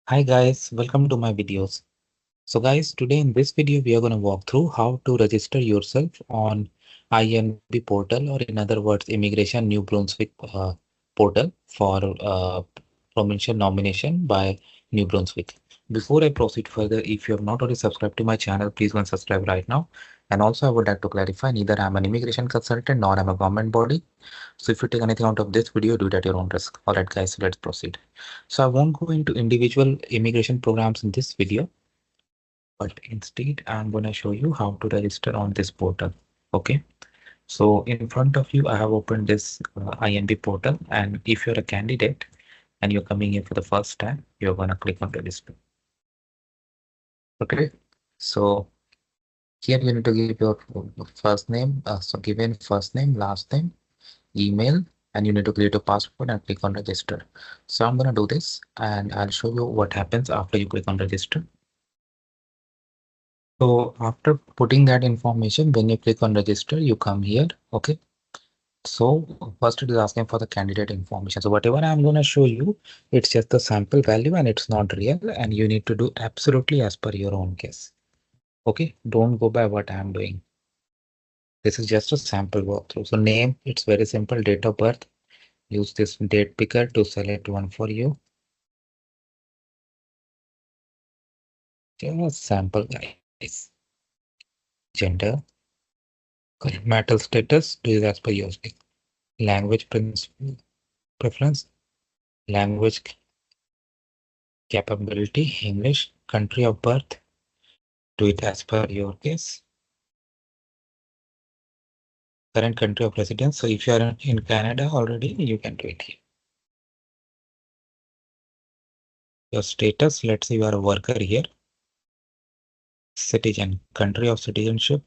Hi guys, welcome to my videos. So guys, today in this video we are going to walk through how to register yourself on INB portal, or in other words Immigration New Brunswick portal for provincial nomination by New Brunswick. Before I proceed further, if you have not already subscribed to my channel, please go and subscribe right now. And also I would like to clarify, neither I'm an immigration consultant nor I'm a government body. So if you take anything out of this video, do it at your own risk. All right guys, let's proceed. So I won't go into individual immigration programs in this video, but instead I'm going to show you how to register on this portal. Okay. So in front of you, I have opened this INB portal, and if you're a candidate and you're coming here for the first time, you're going to click on register. Okay. So here you need to give your first name, so give in first name, last name, email, and you need to create a password and click on register. So I'm going to do this and I'll show you what happens after you click on register. So after putting that information, when you click on register, you come here. Okay. So first it is asking for the candidate information. So whatever I'm going to show you, it's just the sample value and it's not real. And you need to do absolutely as per your own case. Okay. Don't go by what I'm doing. This is just a sample walkthrough. So name, it's very simple. Date of birth. Use this date picker to select one for you. Just sample guys. Gender. Marital status. Do it as per your language preference. Language capability, English, country of birth, do it as per your case. Current country of residence. So if you are in Canada already, you can do it here. Your status, let's say you are a worker here. Citizen, country of citizenship,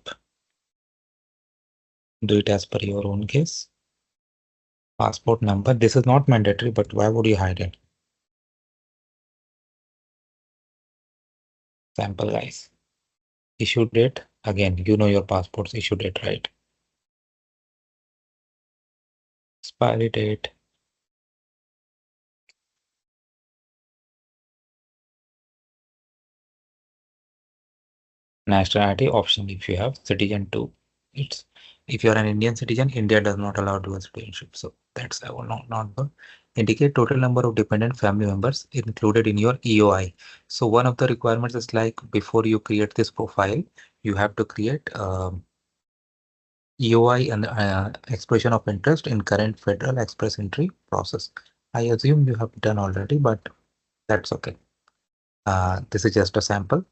do it as per your own case. Passport number, this is not mandatory, but why would you hide it? Sample guys. Issue date, again, you know your passport's issue date, right? Expiry date. Nationality option if you have citizen too. It's if you are an Indian citizen, India does not allow dual citizenship. So that's I will not go. Indicate total number of dependent family members included in your EOI. So one of the requirements is like before you create this profile, you have to create EOI and expression of interest in current federal express entry process. I assume you have done already, but that's okay. This is just a sample.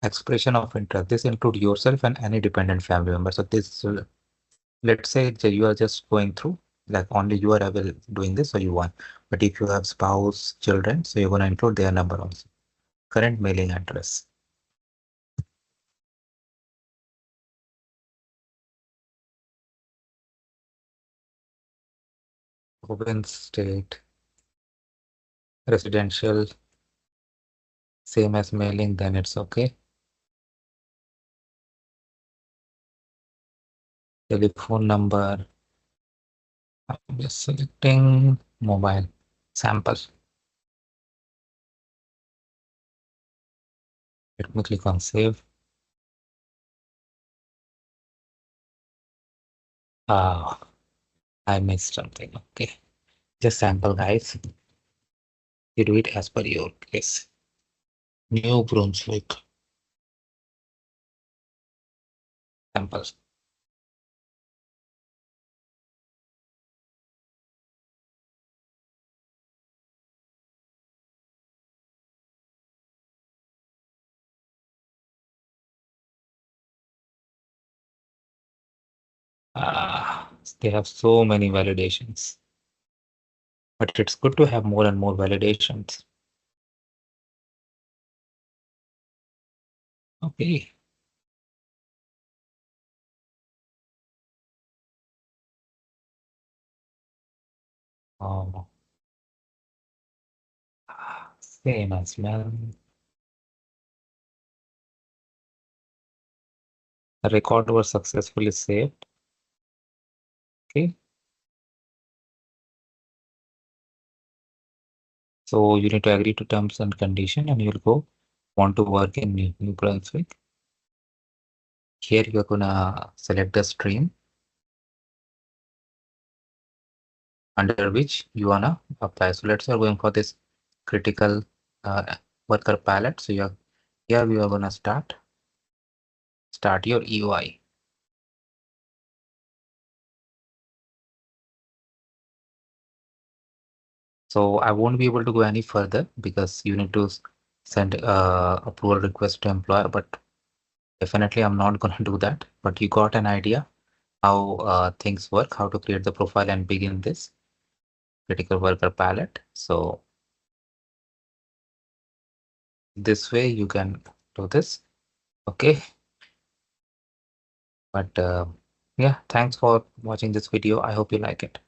Expression of interest. This include yourself and any dependent family member. So this, let's say you are just going through, like only you are doing this, so you want. But if you have spouse, children, so you're going to include their number also. Current mailing address. Province, state, residential, same as mailing, then it's okay. Telephone number. I'm just selecting mobile sample. Let me click on save. Ah, I missed something. Okay, just sample, guys. You do it as per your case. New Brunswick samples. Ah, they have so many validations, but it's good to have more and more validations. Okay. Oh, same as well. The record was successfully saved. Okay. So you need to agree to terms and condition and you'll go want to work in New Brunswick. Here you're gonna select the stream under which you wanna apply. So let's say we're going for this critical worker palette. So here we are gonna start your EOI. So I won't be able to go any further because you need to send approval request to employer, but definitely I'm not gonna do that. But you got an idea how things work, how to create the profile and begin this critical worker palette. So this way you can do this. Okay. But yeah, thanks for watching this video. I hope you like it.